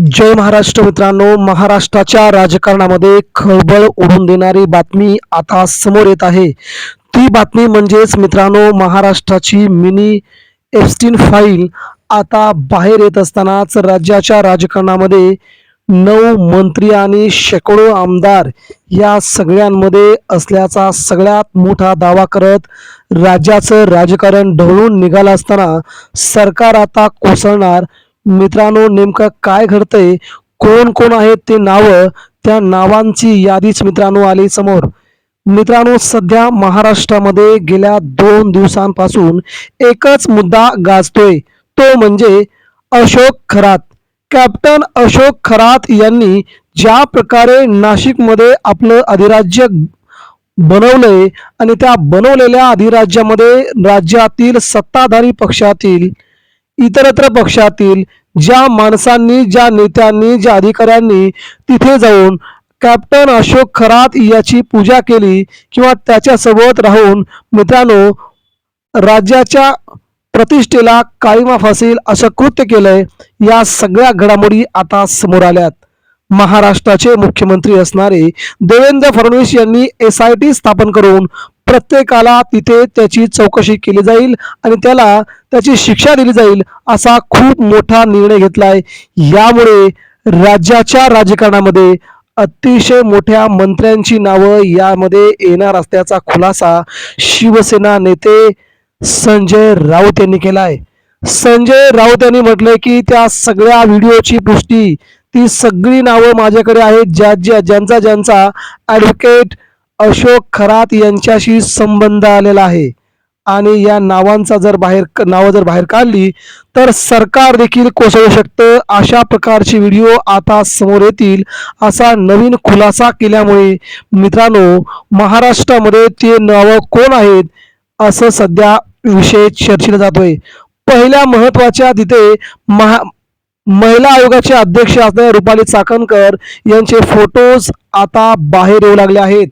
जय महाराष्ट्र मित्रांनो, महाराष्ट्राच्या राजकारणामध्ये खळबळ उडवून देणारी बातमी आता समोर येत आहे। ती बातमी म्हणजेच मित्रांनो, महाराष्ट्राची मिनी एप्स्टीन फाईल आता बाहेर येत असतानाच राज्याच्या राजकारणामध्ये 9 मंत्री आणि शेकडो आमदार या सगळ्यांमध्ये असल्याचा सगळ्यात मोठा दावा करत राज्याचं राजकारण ढवळून निघालं असताना सरकार आता कोसळणार। मित्रांनो, नेमकं काय घडतंय, कोण कोण आहेत ते नावं, त्या नावांची यादीच मित्रांनो आली समोर। मित्रांनो, सध्या महाराष्ट्रामध्ये गेल्या 2 दिवसांपासून एकच मुद्दा गाजतोय, तो म्हणजे अशोक खरात। कॅप्टन अशोक खरात यांनी ज्या प्रकारे नाशिकमध्ये आपलं अधिराज्य बनवलंय आणि त्या बनवलेल्या अधिराज्यामध्ये राज्यातील सत्ताधारी पक्षातील, इतरत्र पक्षातील ज्या माणसांनी, ज्या नेत्यांनी, ज्या अधिकाऱ्यांनी तिथे जाऊन कॅप्टन अशोक खरात याची पूजा केली किंवा त्याच्यासोबत राहून मित्रांनो राज्याच्या प्रतिष्ठेला काळीमा फासेल असं कृत्य केलंय, या सगळ्या घडामोडी आता समोर आल्यात। महाराष्ट्राचे मुख्यमंत्री असणारे देवेंद्र फडणवीस यांनी SIT स्थापन करून प्रत्येकाला तिथे त्याची चौकशी केली जाईल आणि त्याला त्याची शिक्षा दिली जाईल असा खूप मोठा निर्णय घेतलाय। यामुळे राज्याच्या राजकारणामध्ये अतिशय मोठ्या मंत्र्यांची नावं यामध्ये येणार असल्याचा खुलासा शिवसेना नेते संजय राऊत यांनी केलाय। संजय राऊत यांनी म्हटलंय की त्या सगळ्या व्हिडिओची पुष्टी, ती सगळी नावं माझ्याकडे आहेत ज्यांचा ॲडव्होकेट अशोक खरात यांच्याशी संबंध आलेला आहे आणि या नावांचा जर बाहेर काढली तर सरकार देखील कोसळू शकतं, अशा प्रकारची व्हिडिओ आता समोर येतील असा नवीन खुलासा केल्यामुळे मित्रांनो महाराष्ट्रामध्ये ते नावं कोण आहेत असं सध्या विषय चर्चेला जातोय। पहिल्या महत्वाच्या तिथे महिला आयोगाचे अध्यक्ष असणाऱ्या रुपाली चाकणकर यांचे फोटोज आता बाहेर येऊ लागले आहेत।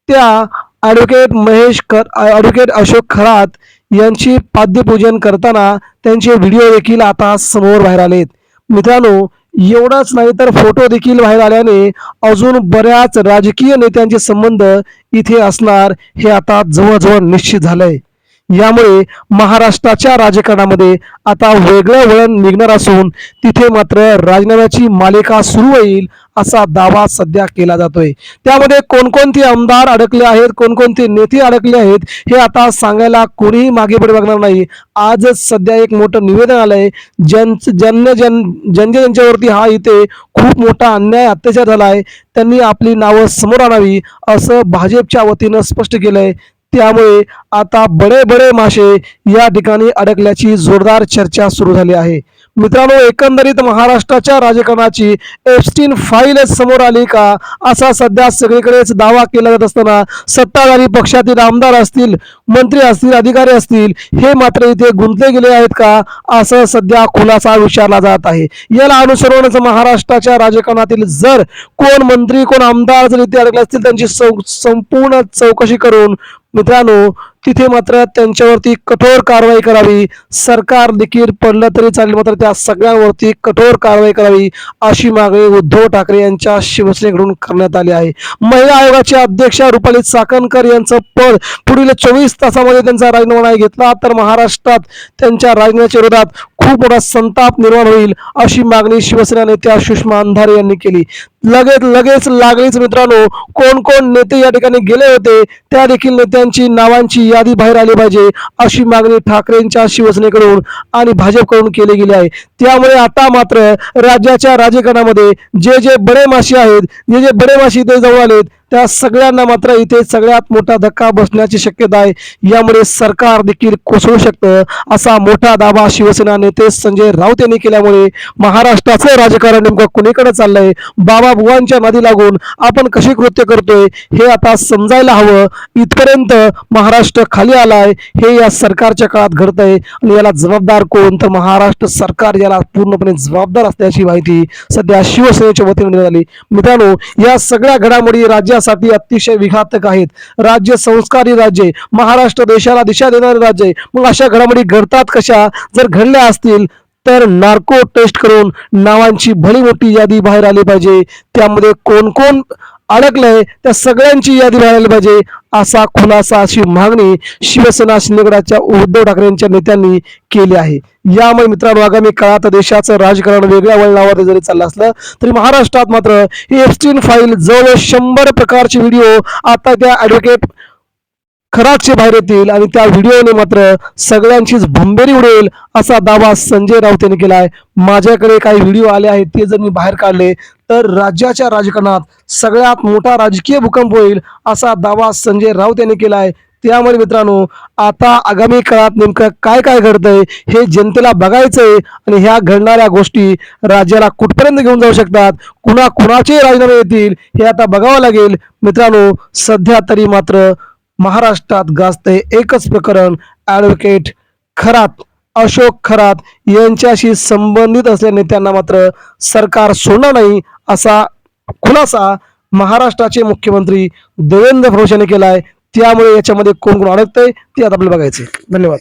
त्या ॲडव्होकेट अशोक खरात यांची पाद्यपूजन करताना त्यांचे व्हिडिओ देखील आता समोर बाहेर आलेत। मित्रांनो, एवढंच नाही तर फोटो देखील बाहेर आल्याने अजून बऱ्याच राजकीय नेत्यांचे संबंध इथे असणार हे आता जवळजवळ निश्चित झालंय। यामुळे महाराष्ट्राच्या राजकारणामध्ये आता वेगळं वळण निघणार असून तिथे मात्र राजीनाम्याची मालिका सुरू होईल असा दावा सध्या केला जातोय। त्यामध्ये कोणकोणते आमदार अडकले आहेत, कोणकोणते नेते अडकले आहेत हे आता सांगायला कोणीही मागे पुढे बघणार नाही। आजच सध्या एक मोठं निवेदन आलंय, ज्यांच्यावरती हा इथे खूप मोठा अन्याय अत्याचार झालाय त्यांनी आपली नावं समोर आणावी असं भाजपच्या वतीनं स्पष्ट केलंय। त्यामुळे आता बडे मासे या ठिकाणी अडकल्याची जोरदार चर्चा सुरू झाली आहे। मित्रांनो, एकंदरीत महाराष्ट्राच्या राजकारणाची एप्स्टीन फाईल समोर आली का असा सध्या सगळीकडेच दावा केला जात असताना सत्ताधारी पक्षातील आमदार असतील, मंत्री असतील, अधिकारी असतील, हे मात्र इथे गुंतले गेले आहेत का असं सध्या खुलासा विचारला जात आहे। याला अनुसरूनच महाराष्ट्राच्या राजकारणातील जर कोण मंत्री, कोण आमदार जर इथे अडकले असतील त्यांची संपूर्ण चौकशी करून मित्रांनो तिथे मात्र त्यांच्यावरती कठोर कारवाई करावी। सरकार देखील पडलं तरी चालेल, मात्र त्या सगळ्यांवरती कठोर कारवाई करावी अशी मागणी उद्धव ठाकरे यांच्या शिवसेनेकडून करण्यात आली आहे। महिला आयोगाच्या अध्यक्षा रुपाली चाकणकर यांचं पद पुढील 24 तासामध्ये त्यांचा राजीनामा नाही घेतला तर महाराष्ट्रात त्यांच्या राजीनाम्याच्या विरोधात खूप मोठा संताप निर्माण होईल अशी मागणी शिवसेना नेत्या सुषमा अंधारे यांनी केली। लगेच लागलीच मित्रांनो कोण कोण नेते या ठिकाणी गेले होते त्या देखील नेत्यांची नावांची यादी बाहेर आली पाहिजे अशी मागणी ठाकरेंच्या शिवसेनेकडून आणि भाजपकडून केली गेली आहे। त्यामुळे आता मात्र राज्याच्या राजकारणामध्ये जे बडे माशी आहेत, जे बडे माशी इथे जवळ आलेत त्या सगळ्यांना मात्र इथे सगळ्यात मोठा धक्का बसण्याची शक्यता आहे। यामुळे सरकार देखील कोसळू शकतं असा मोठा दावा शिवसेना नेते संजय राऊत यांनी केल्यामुळे महाराष्ट्राचं राजकारण नेमकं कुणीकडे चाललंय, बाबा बुवांच्या नादी लागून आपण कशी कृत्य करतोय हे आता समजायला हवं। इथपर्यंत महाराष्ट्र खाली आलाय हे या सरकारच्या काळात घडतंय आणि याला जबाबदार कोण तर महाराष्ट्र सरकार याला पूर्णपणे जबाबदार असल्याची माहिती सध्या शिवसेनेच्या वतीने देण्यात आली। मित्रांनो, या सगळ्या घडामोडी राज्यासाठी अतिशय विघातक आहेत। राज्य संस्कारी राज्य, महाराष्ट्र देशाला दिशा देणारे राज्य, मग अशा घडामोडी घडतात कशा? जर घडल्या असतील तर नार्को टेस्ट करून नावांची भली मोठी यादी बाहेर आली पाहिजे. त्यामध्ये कोण कोण अडकलंय त्या सगळ्यांची यादी बाहेर आली पाहिजे असा खुलासा, अशी मागणी शिवसेना शिंदेगडाच्या उद्धव ठाकरे यांच्या नेत्यांनी केली आहे. यामुळे मित्रांनो आगामी काळात देशाचं राजकारण वेगळ्या वळणावर जरी चाललं असलं तरी महाराष्ट्रात मात्र ही एप्स्टीन फाईल जवळ 100 प्रकारचे व्हिडिओ आता त्या ॲडव्होकेट खरातचे बाहेर येतील आणि त्या व्हिडिओने मात्र सगळ्यांचीच भंबेरी उडेल असा दावा संजय राऊत यांनी केला आहे. माझ्याकडे काही व्हिडिओ आले आहेत, ते जर मी बाहेर काढले तर राज्याच्या राजकारणात सगळ्यात मोठा राजकीय भूकंप होईल असा दावा संजय राऊत यांनी केला आहे. त्यामुळे मित्रांनो आता आगामी काळात नेमकं काय काय घडतंय हे जनतेला बघायचंय आणि ह्या घडणाऱ्या गोष्टी राज्याला कुठपर्यंत घेऊन जाऊ शकतात, कुणाचे राजीनामे येतील हे आता बघावं लागेल. मित्रांनो सध्या तरी मात्र महाराष्ट्रात गाजतंय एकच प्रकरण, ॲडव्होकेट खरात, अशोक खरात यांच्याशी संबंधित असलेल्या नेत्यांना मात्र सरकार सोडणार नाही असा खुलासा महाराष्ट्राचे मुख्यमंत्री देवेंद्र फडणवीस यांनी केला आहे. त्यामुळे याच्यामध्ये कोण कोण अडकतंय ते आता आपल्याला बघायचे. धन्यवाद.